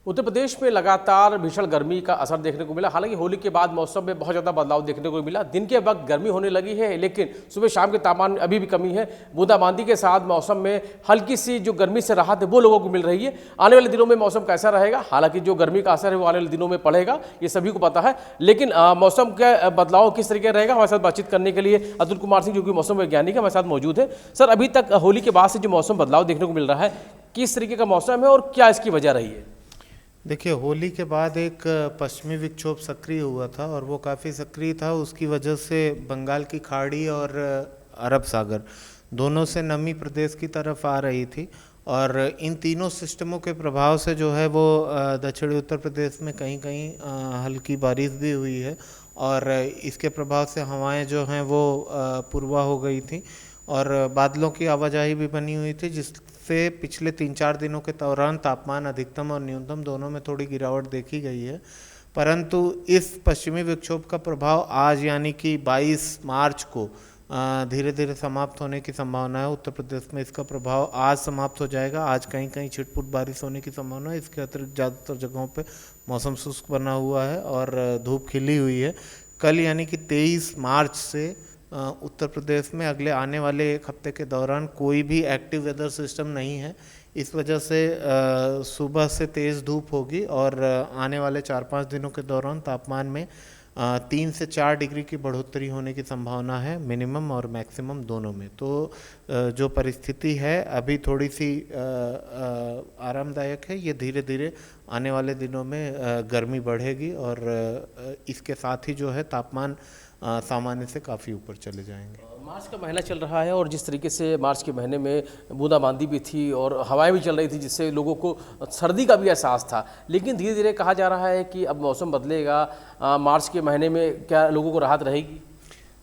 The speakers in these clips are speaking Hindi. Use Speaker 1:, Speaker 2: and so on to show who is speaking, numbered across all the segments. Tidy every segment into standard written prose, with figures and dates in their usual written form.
Speaker 1: उत्तर प्रदेश में लगातार भीषण गर्मी का असर देखने को मिला। हालांकि होली के बाद मौसम में बहुत ज़्यादा बदलाव देखने को मिला। दिन के वक्त गर्मी होने लगी है, लेकिन सुबह शाम के तापमान में अभी भी कमी है। बूंदाबांदी के साथ मौसम में हल्की सी जो गर्मी से राहत है वो लोगों को मिल रही है। आने वाले दिनों में मौसम कैसा रहेगा, हालांकि जो गर्मी का असर है वो आने वाले दिनों में पड़ेगा, ये सभी को पता है। लेकिन मौसम का बदलाव किस तरीके रहेगा, हमारे साथ बातचीत करने के लिए अतुल कुमार सिंह, जो कि मौसम वैज्ञानिक है, हमारे साथ मौजूद है। सर, अभी तक होली के बाद से जो मौसम बदलाव देखने को मिल रहा है, किस तरीके का मौसम है और क्या इसकी वजह रही है?
Speaker 2: देखिए, होली के बाद एक पश्चिमी विक्षोभ सक्रिय हुआ था और वो काफ़ी सक्रिय था। उसकी वजह से बंगाल की खाड़ी और अरब सागर दोनों से नमी प्रदेश की तरफ आ रही थी और इन तीनों सिस्टमों के प्रभाव से जो है वो दक्षिणी उत्तर प्रदेश में कहीं कहीं हल्की बारिश भी हुई है और इसके प्रभाव से हवाएं जो हैं वो पूर्वा हो गई थी और बादलों की आवाजाही भी बनी हुई थी, जिससे पिछले 3-4 दिनों के दौरान तापमान अधिकतम और न्यूनतम दोनों में थोड़ी गिरावट देखी गई है। परंतु इस पश्चिमी विक्षोभ का प्रभाव आज यानी कि 22 मार्च को धीरे धीरे समाप्त होने की संभावना है। उत्तर प्रदेश में इसका प्रभाव आज समाप्त हो जाएगा। आज कहीं कहीं छिटपुट बारिश होने की संभावना है। इसके अतिरिक्त ज़्यादातर जगहों पे मौसम शुष्क बना हुआ है और धूप खिली हुई है। कल यानी कि 23 मार्च से उत्तर प्रदेश में अगले आने वाले एक हफ्ते के दौरान कोई भी एक्टिव वेदर सिस्टम नहीं है। इस वजह से सुबह से तेज़ धूप होगी और आने वाले 4-5 दिनों के दौरान तापमान में 3 से 4 डिग्री की बढ़ोतरी होने की संभावना है, मिनिमम और मैक्सिमम दोनों में। तो जो परिस्थिति है अभी थोड़ी सी आरामदायक है। ये धीरे धीरे आने वाले दिनों में गर्मी बढ़ेगी और इसके साथ ही जो है तापमान सामान्य से काफ़ी ऊपर चले जाएंगे।
Speaker 1: मार्च का महीना चल रहा है और जिस तरीके से मार्च के महीने में बूंदाबांदी भी थी और हवाएं भी चल रही थी, जिससे लोगों को सर्दी का भी एहसास था, लेकिन धीरे धीरे कहा जा रहा है कि अब मौसम बदलेगा। मार्च के महीने में क्या लोगों को राहत रहेगी?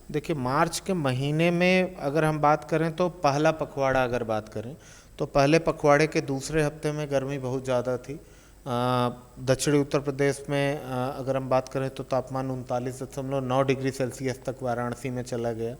Speaker 2: देखिए, मार्च के महीने में अगर हम बात करें तो पहला पखवाड़ा अगर बात करें तो पहले पखवाड़े के दूसरे हफ्ते में गर्मी बहुत ज़्यादा थी। दक्षिणी उत्तर प्रदेश में अगर हम बात करें तो तापमान 39.9 डिग्री सेल्सियस तक वाराणसी में चला गया।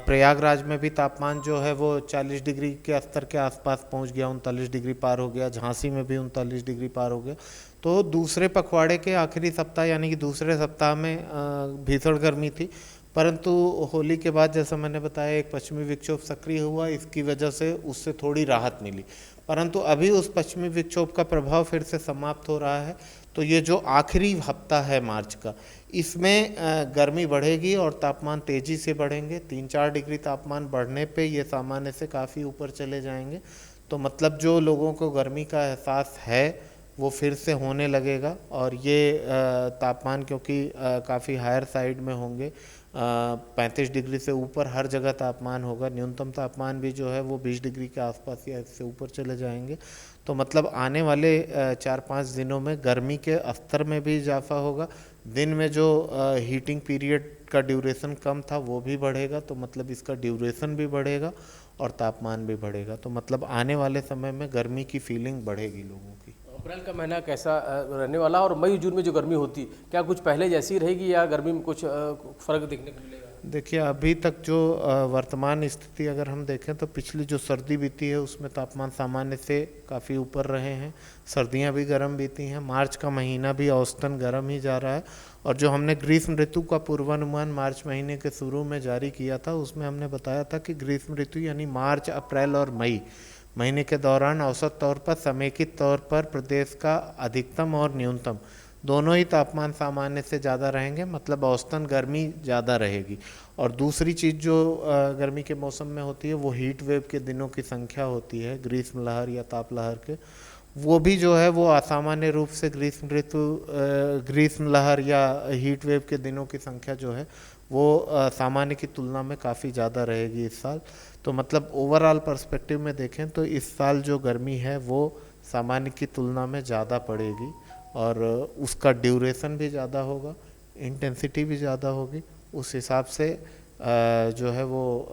Speaker 2: प्रयागराज में भी तापमान जो है वो 40 डिग्री के स्तर के आसपास पहुंच गया, 39 डिग्री पार हो गया। झांसी में भी 39 डिग्री पार हो गया। तो दूसरे पखवाड़े के आखिरी सप्ताह यानी कि दूसरे सप्ताह में भीषण गर्मी थी। परंतु होली के बाद जैसा मैंने बताया एक पश्चिमी विक्षोभ सक्रिय हुआ, इसकी वजह से उससे थोड़ी राहत मिली। परंतु अभी उस पश्चिमी विक्षोभ का प्रभाव फिर से समाप्त हो रहा है। तो ये जो आखिरी हफ्ता है मार्च का, इसमें गर्मी बढ़ेगी और तापमान तेज़ी से बढ़ेंगे। 3-4 डिग्री तापमान बढ़ने पे ये सामान्य से काफ़ी ऊपर चले जाएंगे। तो मतलब जो लोगों को गर्मी का एहसास है वो फिर से होने लगेगा और ये तापमान क्योंकि काफ़ी हायर साइड में होंगे, 35 डिग्री से ऊपर हर जगह तापमान होगा। न्यूनतम तापमान भी जो है वो 20 डिग्री के आसपास या इससे ऊपर चले जाएंगे। तो मतलब आने वाले 4-5 दिनों में गर्मी के स्तर में भी इजाफा होगा। दिन में जो हीटिंग पीरियड का ड्यूरेशन कम था वो भी बढ़ेगा, तो मतलब इसका ड्यूरेशन भी बढ़ेगा और तापमान भी बढ़ेगा। तो मतलब आने वाले समय में गर्मी की फीलिंग बढ़ेगी लोगों की।
Speaker 1: अप्रैल का महीना कैसा रहने वाला और मई जून में जो गर्मी होती, क्या कुछ पहले जैसी रहेगी या गर्मी में कुछ फर्क देखने को मिलेगा?
Speaker 2: देखिए, अभी तक जो वर्तमान स्थिति अगर हम देखें तो पिछली जो सर्दी बीती है उसमें तापमान सामान्य से काफ़ी ऊपर रहे हैं। सर्दियां भी गर्म बीती हैं। मार्च का महीना भी औसतन गर्म ही जा रहा है और जो हमने ग्रीष्म ऋतु का पूर्वानुमान मार्च महीने के शुरू में जारी किया था उसमें हमने बताया था कि ग्रीष्म ऋतु यानी मार्च, अप्रैल और मई महीने के दौरान औसत तौर पर समेकित तौर पर प्रदेश का अधिकतम और न्यूनतम दोनों ही तापमान सामान्य से ज़्यादा रहेंगे, मतलब औसतन गर्मी ज़्यादा रहेगी। और दूसरी चीज़ जो गर्मी के मौसम में होती है वो हीट वेव के दिनों की संख्या होती है, ग्रीष्म लहर या ताप लहर के, वो भी जो है वो असामान्य रूप से ग्रीष्म लहर या हीट वेव के दिनों की संख्या जो है वो सामान्य की तुलना में काफ़ी ज़्यादा रहेगी इस साल। तो मतलब ओवरऑल पर्सपेक्टिव में देखें तो इस साल जो गर्मी है वो सामान्य की तुलना में ज़्यादा पड़ेगी और उसका ड्यूरेशन भी ज़्यादा होगा, इंटेंसिटी भी ज़्यादा होगी। उस हिसाब से जो है वो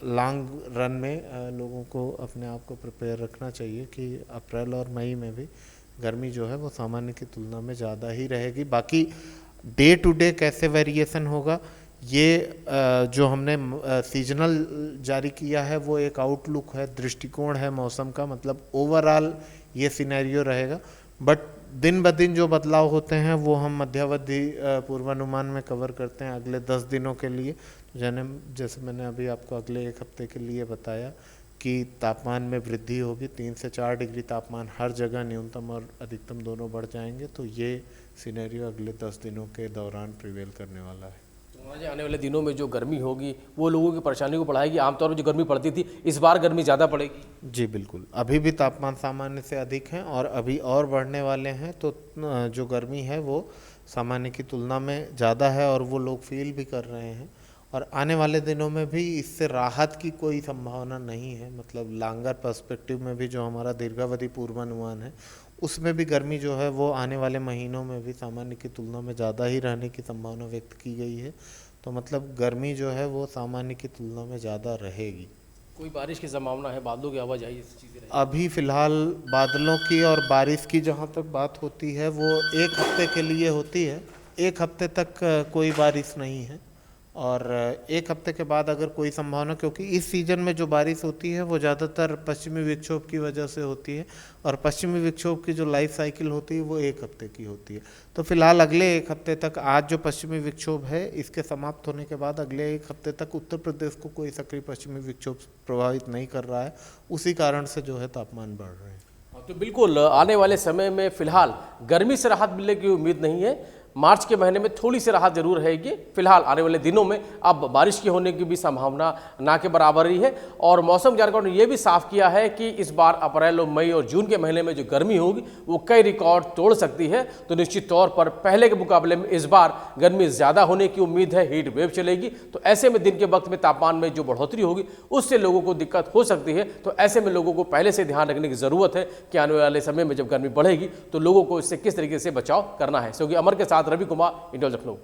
Speaker 2: लॉन्ग रन में लोगों को अपने आप को प्रिपेयर रखना चाहिए कि अप्रैल और मई में भी गर्मी जो है वो सामान्य की तुलना में ज़्यादा ही रहेगी। बाकी डे टू डे कैसे वेरिएशन होगा, ये जो हमने सीजनल जारी किया है वो एक आउटलुक है, दृष्टिकोण है मौसम का, मतलब ओवरऑल ये सिनेरियो रहेगा। बट दिन ब दिन जो बदलाव होते हैं वो हम मध्यावधि पूर्वानुमान में कवर करते हैं अगले 10 दिनों के लिए। जैसे मैंने अभी आपको अगले 1 हफ्ते के लिए बताया कि तापमान में वृद्धि होगी, 3 से 4 डिग्री तापमान हर जगह न्यूनतम और अधिकतम दोनों बढ़ जाएंगे। तो ये सिनेरियो अगले 10 दिनों के दौरान प्रिवेल करने वाला है।
Speaker 1: तो आने वाले दिनों में जो गर्मी होगी वो लोगों की परेशानी को बढ़ाएगी। आमतौर पर जो गर्मी पड़ती थी, इस बार गर्मी ज़्यादा पड़ेगी।
Speaker 2: जी बिल्कुल, अभी भी तापमान सामान्य से अधिक हैं और अभी और बढ़ने वाले हैं। तो जो गर्मी है वो सामान्य की तुलना में ज़्यादा है और वो लोग फील भी कर रहे हैं। और आने वाले दिनों में भी इससे राहत की कोई संभावना नहीं है। मतलब लॉन्गर पर्सपेक्टिव में भी जो हमारा दीर्घावधि पूर्वानुमान है उसमें भी गर्मी जो है वो आने वाले महीनों में भी सामान्य की तुलना में ज़्यादा ही रहने की संभावना व्यक्त की गई है। तो मतलब गर्मी जो है वो सामान्य की तुलना में ज़्यादा रहेगी।
Speaker 1: कोई बारिश की संभावना है? बादलों की आवाजाही ऐसी चीज़ें रहेंगी?
Speaker 2: अभी फ़िलहाल बादलों की और बारिश की जहाँ तक बात होती है वो 1 हफ्ते के लिए होती है। 1 हफ्ते तक कोई बारिश नहीं है और 1 हफ्ते के बाद अगर कोई संभावना, क्योंकि इस सीज़न में जो बारिश होती है वो ज़्यादातर पश्चिमी विक्षोभ की वजह से होती है और पश्चिमी विक्षोभ की जो लाइफ साइकिल होती है वो 1 हफ्ते की होती है। तो फिलहाल अगले 1 हफ्ते तक, आज जो पश्चिमी विक्षोभ है इसके समाप्त होने के बाद अगले 1 हफ्ते तक उत्तर प्रदेश को कोई सक्रिय पश्चिमी विक्षोभ प्रभावित नहीं कर रहा है। उसी कारण से जो है तापमान बढ़ रहे हैं।
Speaker 1: तो बिल्कुल आने वाले समय में फिलहाल गर्मी से राहत मिलने की उम्मीद नहीं है। मार्च के महीने में थोड़ी सी राहत जरूर रहेगी। फिलहाल आने वाले दिनों में अब बारिश की होने की भी संभावना ना के बराबर ही है। और मौसम जानकारों ने यह भी साफ किया है कि इस बार अप्रैल और मई और जून के महीने में जो गर्मी होगी वो कई रिकॉर्ड तोड़ सकती है। तो निश्चित तौर पर पहले के मुकाबले में इस बार गर्मी ज़्यादा होने की उम्मीद है, हीट वेव चलेगी। तो ऐसे में दिन के वक्त में तापमान में जो बढ़ोतरी होगी उससे लोगों को दिक्कत हो सकती है। तो ऐसे में लोगों को पहले से ध्यान रखने की ज़रूरत है कि आने वाले समय में जब गर्मी बढ़ेगी तो लोगों को इससे किस तरीके से बचाव करना है। क्योंकि अमर के साथ रवि कुमार, इंडिया लखनऊ।